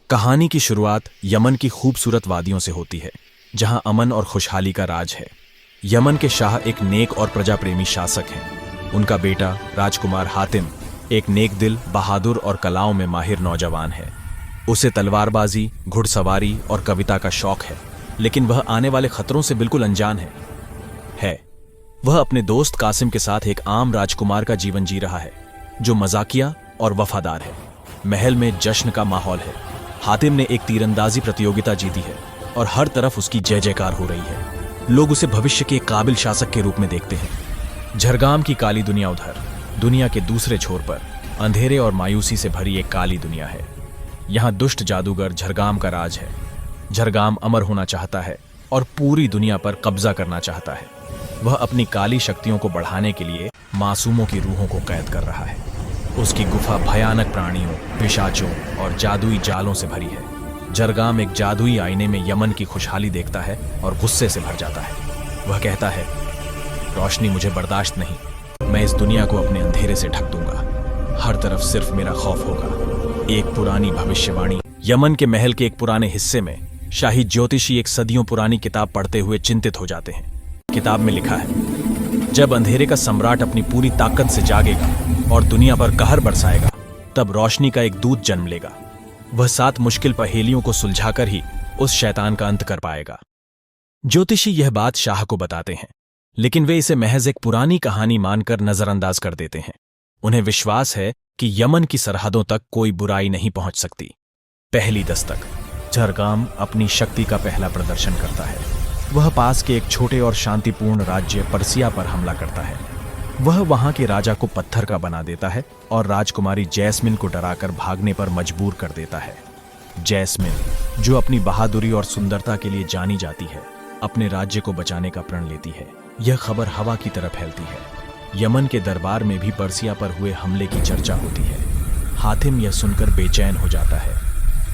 कहानी की शुरुआत यमन की खूबसूरत वादियों से होती है, जहां अमन और खुशहाली का राज है। यमन के शाह एक नेक और प्रजाप्रेमी शासक हैं। उनका बेटा राजकुमार हातिम एक नेक दिल, बहादुर और कलाओं में माहिर नौजवान है। उसे तलवारबाजी, घुड़सवारी और कविता का शौक है, लेकिन वह आने वाले खतरों से बिल्कुल अनजान है। वह अपने दोस्त कासिम के साथ एक आम राजकुमार का जीवन जी रहा है, जो मजाकिया और वफादार है। महल में जश्न का माहौल है। हातिम ने एक तीरंदाजी प्रतियोगिता जीती है और हर तरफ उसकी जय जयकार हो रही है। लोग उसे भविष्य के एक काबिल शासक के रूप में देखते हैं। झरगाम की काली दुनिया उधर, दुनिया के दूसरे छोर पर अंधेरे और मायूसी से भरी एक काली दुनिया है। यहाँ दुष्ट जादूगर झरगाम का राज है। झरगाम अमर होना चाहता है और पूरी दुनिया पर कब्जा करना चाहता है। वह अपनी काली शक्तियों को बढ़ाने के लिए मासूमों की रूहों को कैद कर रहा है। उसकी गुफा भयानक प्राणियों, पिशाचों और जादुई जालों से भरी है। झरगाम एक जादुई आईने में यमन की खुशहाली देखता है और गुस्से से भर जाता है। वह कहता है, रोशनी मुझे बर्दाश्त नहीं, मैं इस दुनिया को अपने अंधेरे से ढक दूंगा। हर तरफ सिर्फ मेरा खौफ होगा। एक पुरानी भविष्यवाणी। यमन के महल के एक पुराने हिस्से में शाही ज्योतिषी एक सदियों पुरानी किताब पढ़ते हुए चिंतित हो जाते हैं। किताब में लिखा है, जब अंधेरे का सम्राट अपनी पूरी ताकत से जागेगा और दुनिया पर कहर बरसाएगा, तब रोशनी का एक दूत जन्म लेगा। वह 7 मुश्किल पहेलियों को सुलझाकर ही उस शैतान का अंत कर पाएगा। ज्योतिषी यह बात शाह को बताते हैं, लेकिन वे इसे महज एक पुरानी कहानी मानकर नजरअंदाज कर देते हैं। उन्हें विश्वास है कि यमन की सरहदों तक कोई बुराई नहीं पहुंच सकती। पहली दस्तक। झरगाम अपनी शक्ति का पहला प्रदर्शन करता है। वह पास के एक छोटे और शांतिपूर्ण राज्य पर्सिया पर हमला करता है। वह वहां के राजा को पत्थर का बना देता है और राजकुमारी जैस्मिन को डराकर भागने पर मजबूर कर देता है। जैस्मिन, जो अपनी बहादुरी और सुंदरता के लिए जानी जाती है, अपने राज्य को बचाने का प्रण लेती है। यह खबर हवा की तरह फैलती है। यमन के दरबार में भी पर्सिया पर हुए हमले की चर्चा होती है। हातिम यह सुनकर बेचैन हो जाता है।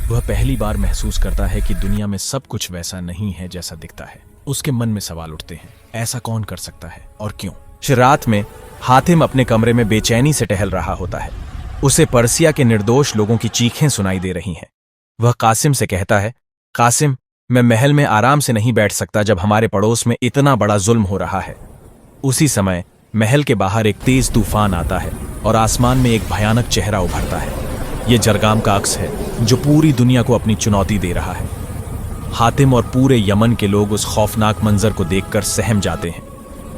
वह पहली बार महसूस करता है कि दुनिया में सब कुछ वैसा नहीं है जैसा दिखता है। उसके मन में सवाल उठते हैं, ऐसा कौन कर सकता है और क्यों? रात में हातिम अपने कमरे में बेचैनी से टहल रहा होता है। उसे पर्सिया के निर्दोष लोगों की चीखें सुनाई दे रही हैं। वह कासिम से कहता है, कासिम, मैं महल में आराम से नहीं बैठ सकता जब हमारे पड़ोस में इतना बड़ा जुल्म हो रहा है। उसी समय महल के बाहर एक तेज तूफान आता है और आसमान में एक भयानक चेहरा उभरता है। यह झरगाम का अक्स है, जो पूरी दुनिया को अपनी चुनौती दे रहा है। हातिम और पूरे यमन के लोग उस खौफनाक मंजर को देखकर सहम जाते हैं।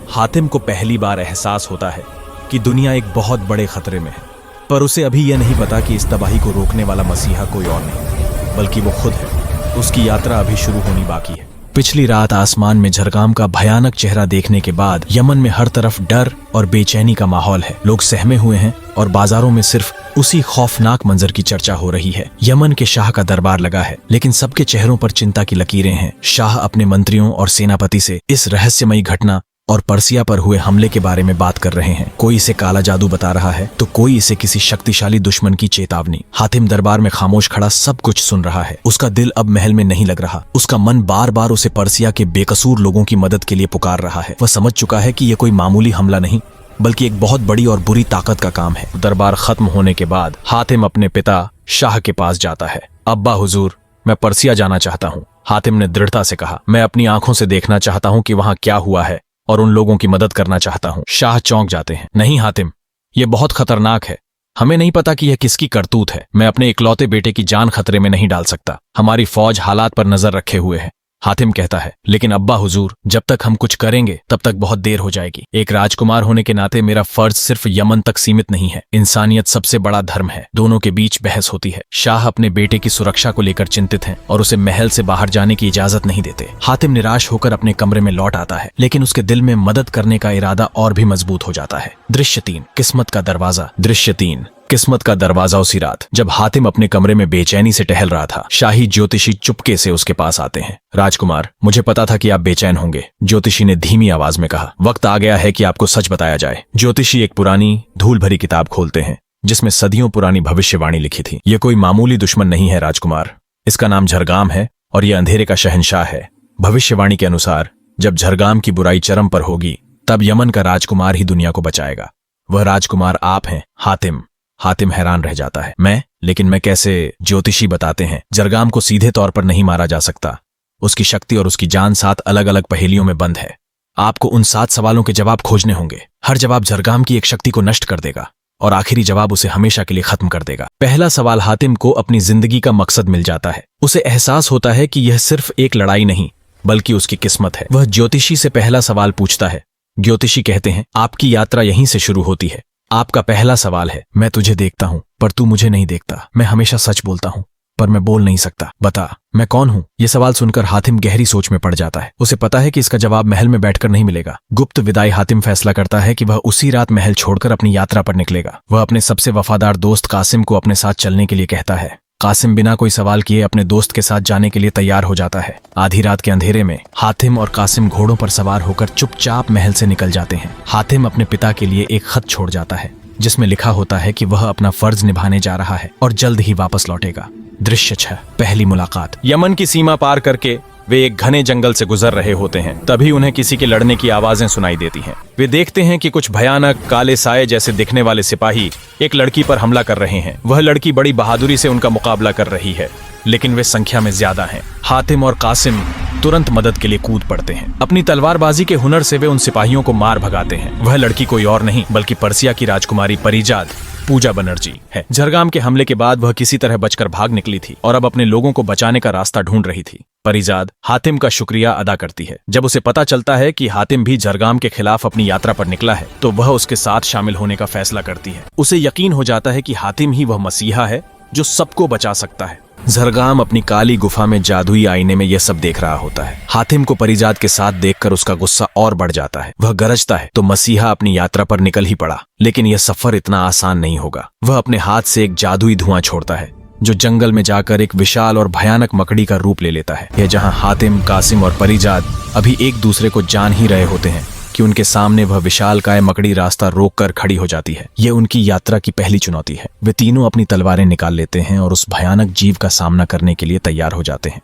हातिम को पहली बार एहसास होता है कि दुनिया एक बहुत बड़े खतरे में है, पर उसे अभी यह नहीं पता कि इस तबाही को रोकने वाला मसीहा कोई और नहीं, बल्कि वो खुद है। उसकी यात्रा अभी शुरू होनी बाकी है। पिछली रात आसमान में झरगाम का भयानक चेहरा देखने के बाद यमन में हर तरफ डर और बेचैनी का माहौल है। लोग सहमे हुए हैं और बाजारों में सिर्फ उसी खौफनाक मंजर की चर्चा हो रही है। यमन के शाह का दरबार लगा है, लेकिन सबके चेहरों पर चिंता की लकीरें हैं। शाह अपने मंत्रियों और सेनापति से इस रहस्यमयी घटना और पर्सिया पर हुए हमले के बारे में बात कर रहे हैं। कोई इसे काला जादू बता रहा है, तो कोई इसे किसी शक्तिशाली दुश्मन की चेतावनी। हातिम दरबार में खामोश खड़ा सब कुछ सुन रहा है। उसका दिल अब महल में नहीं लग रहा। उसका मन बार बार उसे पर्सिया के बेकसूर लोगों की मदद के लिए पुकार रहा है। वह समझ चुका है कि यह कोई मामूली हमला नहीं, बल्कि एक बहुत बड़ी और बुरी ताकत का काम है। दरबार खत्म होने के बाद हातिम अपने पिता शाह के पास जाता है। अब्बा हुजूर, मैं पर्सिया जाना चाहता हूँ, हातिम ने दृढ़ता से कहा। मैं अपनी आंखों से देखना चाहता हूँ कि वहां क्या हुआ है और उन लोगों की मदद करना चाहता हूं। शाह चौंक जाते हैं। नहीं हातिम, यह बहुत खतरनाक है। हमें नहीं पता कि यह किसकी करतूत है। मैं अपने इकलौते बेटे की जान खतरे में नहीं डाल सकता। हमारी फौज हालात पर नजर रखे हुए है। हातिम कहता है, लेकिन अब्बा हुजूर, जब तक हम कुछ करेंगे तब तक बहुत देर हो जाएगी। एक राजकुमार होने के नाते मेरा फर्ज सिर्फ यमन तक सीमित नहीं है। इंसानियत सबसे बड़ा धर्म है। दोनों के बीच बहस होती है। शाह अपने बेटे की सुरक्षा को लेकर चिंतित हैं और उसे महल से बाहर जाने की इजाजत नहीं देते। हातिम निराश होकर अपने कमरे में लौट आता है, लेकिन उसके दिल में मदद करने का इरादा और भी मजबूत हो जाता है। दृश्य 3, किस्मत का दरवाजा। दृश्य 3, किस्मत का दरवाजा। उसी रात जब हातिम अपने कमरे में बेचैनी से टहल रहा था, शाही ज्योतिषी चुपके से उसके पास आते हैं। राजकुमार, मुझे पता था कि आप बेचैन होंगे, ज्योतिषी ने धीमी आवाज में कहा। वक्त आ गया है कि आपको सच बताया जाए। ज्योतिषी एक पुरानी धूल भरी किताब खोलते हैं, जिसमें सदियों पुरानी भविष्यवाणी लिखी थी। यह कोई मामूली दुश्मन नहीं है राजकुमार, इसका नाम झरगाम है और यह अंधेरे का शहंशाह है। भविष्यवाणी के अनुसार जब झरगाम की बुराई चरम पर होगी, तब यमन का राजकुमार ही दुनिया को बचाएगा। वह राजकुमार आप हैं हातिम। हातिम हैरान रह जाता है। मैं? लेकिन मैं कैसे? ज्योतिषी बताते हैं जरगाम को सीधे तौर पर नहीं मारा जा सकता। उसकी शक्ति और उसकी जान 7 अलग अलग पहेलियों में बंद है। आपको उन 7 सवालों के जवाब खोजने होंगे। हर जवाब जरगाम की एक शक्ति को नष्ट कर देगा और आखिरी जवाब उसे हमेशा के लिए खत्म कर देगा। पहला सवाल, हातिम को अपनी जिंदगी का मकसद मिल जाता है। उसे एहसास होता है कि यह सिर्फ एक लड़ाई नहीं बल्कि उसकी किस्मत है। वह ज्योतिषी से पहला सवाल पूछता है। ज्योतिषी कहते हैं आपकी यात्रा यहीं से शुरू होती है। आपका पहला सवाल है, मैं तुझे देखता हूं पर तू मुझे नहीं देखता। मैं हमेशा सच बोलता हूं पर मैं बोल नहीं सकता। बता मैं कौन हूं? यह सवाल सुनकर हातिम गहरी सोच में पड़ जाता है। उसे पता है कि इसका जवाब महल में बैठकर नहीं मिलेगा। गुप्त विदाई हातिम फैसला करता है कि वह उसी रात महल छोड़कर अपनी यात्रा पर निकलेगा। वह अपने सबसे वफादार दोस्त कासिम को अपने साथ चलने के लिए कहता है। कासिम बिना कोई सवाल किए अपने दोस्त के साथ जाने के लिए तैयार हो जाता है। आधी रात के अंधेरे में हातिम और कासिम घोड़ों पर सवार होकर चुपचाप महल से निकल जाते हैं। हातिम अपने पिता के लिए एक खत छोड़ जाता है जिसमें लिखा होता है कि वह अपना फर्ज निभाने जा रहा है और जल्द ही वापस लौटेगा। दृश्य 6, पहली मुलाकात। यमन की सीमा पार करके वे एक घने जंगल से गुजर रहे होते हैं। तभी उन्हें किसी के लड़ने की आवाजें सुनाई देती हैं। वे देखते हैं कि कुछ भयानक काले साए जैसे दिखने वाले सिपाही एक लड़की पर हमला कर रहे हैं। वह लड़की बड़ी बहादुरी से उनका मुकाबला कर रही है, लेकिन वे संख्या में ज्यादा हैं। हातिम और कासिम तुरंत मदद के लिए कूद पड़ते हैं। अपनी तलवारबाजी के हुनर से वे उन सिपाहियों को मार भगाते हैं। वह लड़की कोई और नहीं बल्कि पर्सिया की राजकुमारी परिजाद पूजा बनर्जी है। जरगाम के हमले के बाद वह किसी तरह बचकर भाग निकली थी और अब अपने लोगों को बचाने का रास्ता ढूंढ रही थी। परिजाद हातिम का शुक्रिया अदा करती है। जब उसे पता चलता है कि हातिम भी जरगाम के खिलाफ अपनी यात्रा पर निकला है तो वह उसके साथ शामिल होने का फैसला करती है। उसे यकीन हो जाता है कि हातिम ही वह मसीहा है जो सबको बचा सकता है। जरगाम अपनी काली गुफा में जादुई आईने में यह सब देख रहा होता है। हातिम को परिजाद के साथ देखकर उसका गुस्सा और बढ़ जाता है। वह गरजता है तो मसीहा अपनी यात्रा पर निकल ही पड़ा। लेकिन यह सफर इतना आसान नहीं होगा। वह अपने हाथ से एक जादुई धुआं छोड़ता है जो जंगल में जाकर एक विशाल और भयानक मकड़ी का रूप ले लेता है। यह जहां हातिम, कासिम और परिजाद अभी एक दूसरे को जान ही रहे होते हैं कि उनके सामने वह विशालकाय मकड़ी रास्ता रोककर खड़ी हो जाती है। यह उनकी यात्रा की पहली चुनौती है। वे तीनों अपनी तलवारें निकाल लेते हैं और उस भयानक जीव का सामना करने के लिए तैयार हो जाते हैं।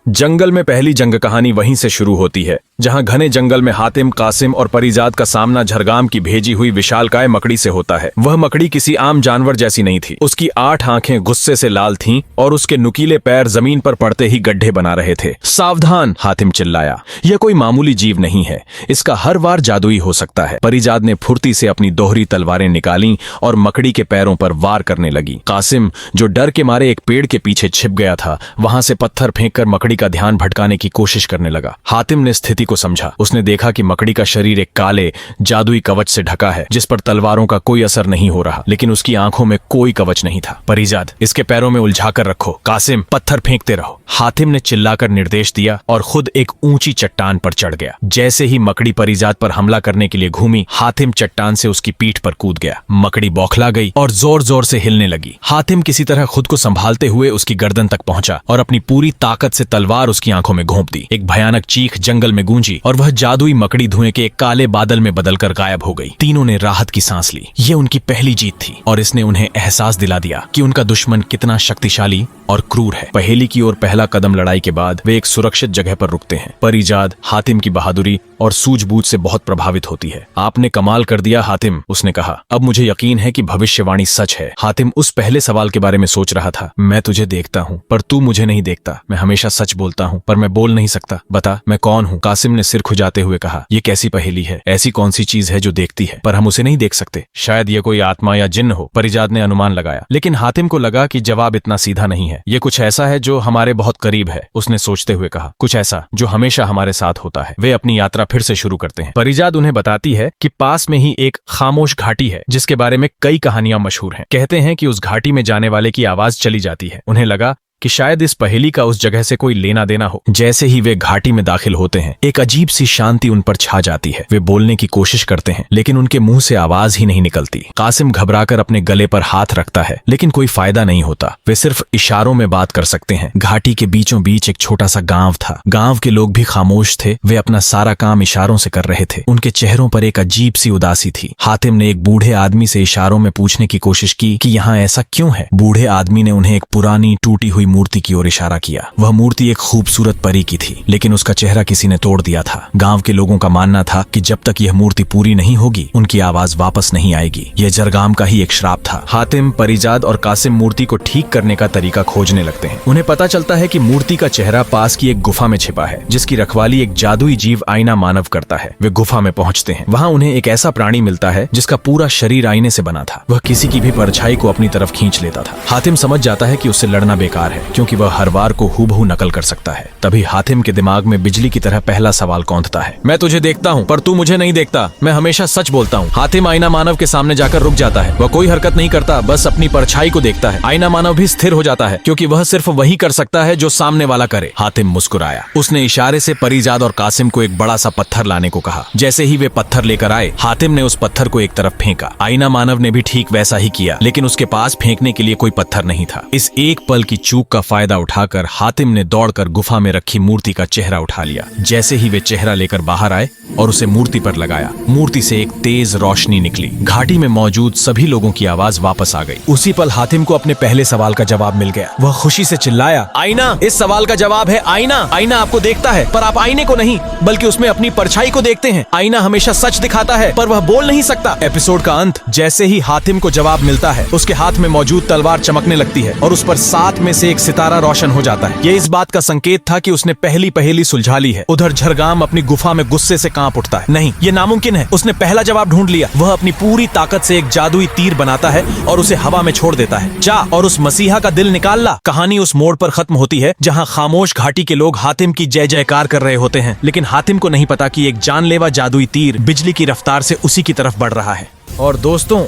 जंगल में पहली जंग कहानी वहीं से शुरू होती है जहां घने जंगल में हातिम, कासिम और परिजाद का सामना झरगाम की भेजी हुई विशालकाय मकड़ी से होता है। वह मकड़ी किसी आम जानवर जैसी नहीं थी। उसकी 8 आंखें गुस्से से लाल थीं और उसके नुकीले पैर जमीन पर पड़ते ही गड्ढे बना रहे थे। सावधान, हातिम चिल्लाया, यह कोई मामूली जीव नहीं है। इसका हर वार जादुई हो सकता है। परिजाद ने फुर्ती से अपनी दोहरी तलवारें निकाली और मकड़ी के पैरों पर वार करने लगी। कासिम, जो डर के मारे एक पेड़ के पीछे छिप गया था, वहां से पत्थर फेंककर मकड़ी का ध्यान भटकाने की कोशिश करने लगा। हातिम ने स्थिति को समझा। उसने देखा कि मकड़ी का शरीर एक काले जादुई कवच से ढका है जिस पर तलवारों का कोई असर नहीं हो रहा, लेकिन उसकी आंखों में कोई कवच नहीं था। परिजाद, इसके पैरों में उलझाकर रखो। कासिम, पत्थर फेंकते रहो। हातिम ने चिल्लाकर निर्देश दिया और खुद एक ऊंची चट्टान पर चढ़ गया। जैसे ही मकड़ी परिजाद पर हमला करने के लिए घूमी, हातिम चट्टान से उसकी पीठ पर कूद गया। मकड़ी बौखला गई और जोर जोर से हिलने लगी। हातिम किसी तरह खुद को संभालते हुए उसकी गर्दन तक पहुंचा और अपनी पूरी ताकत से तलवार उसकी आंखों में घोंप दी। एक भयानक चीख जंगल में गूंजी और वह जादुई मकड़ी धुएं के एक काले बादल में बदलकर गायब हो गई। तीनों ने राहत की सांस ली। ये उनकी पहली जीत थी और इसने उन्हें एहसास दिला दिया कि उनका दुश्मन कितना शक्तिशाली और क्रूर है। पहेली की ओर पहला कदम लड़ाई के बाद वे एक सुरक्षित जगह पर रुकते हैं। परिजाद हातिम की बहादुरी और सूझबूझ से बहुत प्रभावित होती है। आपने कमाल कर दिया हातिम, उसने कहा। अब मुझे यकीन है कि भविष्यवाणी सच है। हातिम उस पहले सवाल के बारे में सोच रहा था। मैं तुझे देखता हूँ पर तू मुझे नहीं देखता। मैं हमेशा सच बोलता हूँ पर मैं बोल नहीं सकता। बता मैं कौन हूँ? कासिम ने सिर खुजाते हुए कहा। ये कैसी पहेली है? ऐसी कौन सी चीज है जो देखती है पर हम उसे नहीं देख सकते? शायद ये कोई आत्मा या जिन्न हो, परिजाद ने अनुमान लगाया। लेकिन हातिम को लगा कि जवाब इतना सीधा नहीं है। ये कुछ ऐसा है जो हमारे बहुत करीब है, उसने सोचते हुए कहा। कुछ ऐसा जो हमेशा हमारे साथ होता है। वे अपनी यात्रा फिर से शुरू करते हैं। परिजाद उन्हें बताती है कि पास में ही एक खामोश घाटी है जिसके बारे में कई कहानियां मशहूर हैं। कहते हैं कि उस घाटी में जाने वाले की आवाज चली जाती है। उन्हें लगा कि शायद इस पहेली का उस जगह से कोई लेना देना हो। जैसे ही वे घाटी में दाखिल होते हैं, एक अजीब सी शांति उन पर छा जाती है। वे बोलने की कोशिश करते हैं लेकिन उनके मुंह से आवाज ही नहीं निकलती। कासिम घबराकर अपने गले पर हाथ रखता है लेकिन कोई फायदा नहीं होता। वे सिर्फ इशारों में बात कर सकते हैं। घाटी के बीचों बीच एक छोटा सा गांव था। गांव के लोग भी खामोश थे। वे अपना सारा काम इशारों से कर रहे थे। उनके चेहरों पर एक अजीब सी उदासी थी। हातिम ने एक बूढ़े आदमी से इशारों में पूछने की कोशिश की कि यहाँ ऐसा क्यों है। बूढ़े आदमी ने उन्हें एक पुरानी टूटी हुई मूर्ति की ओर इशारा किया। वह मूर्ति एक खूबसूरत परी की थी, लेकिन उसका चेहरा किसी ने तोड़ दिया था। गांव के लोगों का मानना था कि जब तक यह मूर्ति पूरी नहीं होगी, उनकी आवाज वापस नहीं आएगी। यह जरगाम का ही एक श्राप था। हातिम, परिजाद और कासिम मूर्ति को ठीक करने का तरीका खोजने लगते हैं। उन्हें पता चलता है कि मूर्ति का चेहरा पास की एक गुफा में छिपा है, जिसकी रखवाली एक जादुई जीव आईना मानव करता है। वे गुफा में पहुंचते हैं। वहां उन्हें एक ऐसा प्राणी मिलता है जिसका पूरा शरीर आईने से बना था। वह किसी की भी परछाई को अपनी तरफ खींच लेता था। हातिम समझ जाता है कि उससे लड़ना बेकार है, क्योंकि वह हर बार को हूबहू नकल कर सकता है। तभी हातिम के दिमाग में बिजली की तरह पहला सवाल कौंधता है। मैं तुझे देखता हूँ, पर तू मुझे नहीं देखता। मैं हमेशा सच बोलता हूँ। हातिम आईना मानव के सामने जाकर रुक जाता है। वह कोई हरकत नहीं करता, बस अपनी परछाई को देखता है। आईना मानव भी स्थिर हो जाता है, क्योंकि वह सिर्फ वही कर सकता है जो सामने वाला करे। हातिम मुस्कुराया। उसने इशारे से परिजाद और कासिम को एक बड़ा सा पत्थर लाने को कहा। जैसे ही वे पत्थर लेकर आए, हातिम ने उस पत्थर को एक तरफ फेंका। आईना मानव ने भी ठीक वैसा ही किया, लेकिन उसके पास फेंकने के लिए कोई पत्थर नहीं था। इस एक पल की चूक का फायदा उठाकर हातिम ने दौड़कर गुफा में रखी मूर्ति का चेहरा उठा लिया। जैसे ही वे चेहरा लेकर बाहर आए और उसे मूर्ति पर लगाया, मूर्ति से एक तेज रोशनी निकली। घाटी में मौजूद सभी लोगों की आवाज वापस आ गई। उसी पल हातिम को अपने पहले सवाल का जवाब मिल गया। वह खुशी से चिल्लाया, आईना, इस सवाल का जवाब है आईना। आईना आपको देखता है, पर आप आईने को नहीं, बल्कि उसमें अपनी परछाई को देखते हैं। आईना हमेशा सच दिखाता है, पर वह बोल नहीं सकता। एपिसोड का अंत। जैसे ही हातिम को जवाब मिलता है, उसके हाथ में मौजूद तलवार चमकने लगती है और उस पर 7 में से एक सितारा रोशन हो जाता है। यह इस बात का संकेत था कि उसने पहली पहेली सुलझा ली है। उधर झरगाम अपनी गुफा में गुस्से से कांप उठता है। नहीं, ये नामुमकिन है। उसने पहला जवाब ढूंढ लिया। वह अपनी पूरी ताकत से एक जादुई तीर बनाता है और उसे हवा में छोड़ देता है। जा और उस मसीहा का दिल निकाल ला। कहानी उस मोड़ पर खत्म होती है जहां खामोश घाटी के लोग हातिम की जय जयकार कर रहे होते हैं, लेकिन हातिम को नहीं पता कि एक जानलेवा जादुई तीर बिजली की रफ्तार से उसी की तरफ बढ़ रहा है। और दोस्तों,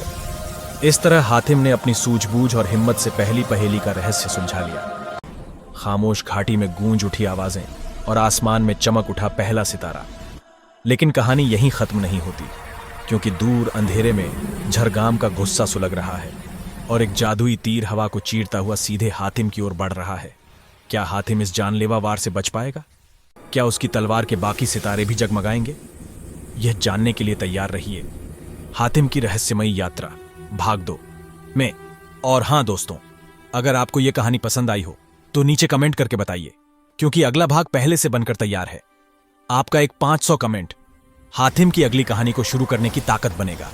इस तरह हातिम ने अपनी सूझबूझ और हिम्मत से पहली पहेली का रहस्य सुलझा लिया। खामोश घाटी में गूंज उठी आवाजें और आसमान में चमक उठा पहला सितारा। लेकिन कहानी यहीं खत्म नहीं होती, क्योंकि दूर अंधेरे में झरगाम का गुस्सा सुलग रहा है और एक जादुई तीर हवा को चीरता हुआ सीधे हातिम की ओर बढ़ रहा है। क्या हातिम इस जानलेवा वार से बच पाएगा? क्या उसकी तलवार के बाकी सितारे भी जगमगाएंगे? यह जानने के लिए तैयार रहिए हातिम की रहस्यमयी यात्रा भाग 2 में। और हाँ दोस्तों, अगर आपको यह कहानी पसंद आई हो तो नीचे कमेंट करके बताइए, क्योंकि अगला भाग पहले से बनकर तैयार है। आपका एक 500 कमेंट हातिम की अगली कहानी को शुरू करने की ताकत बनेगा।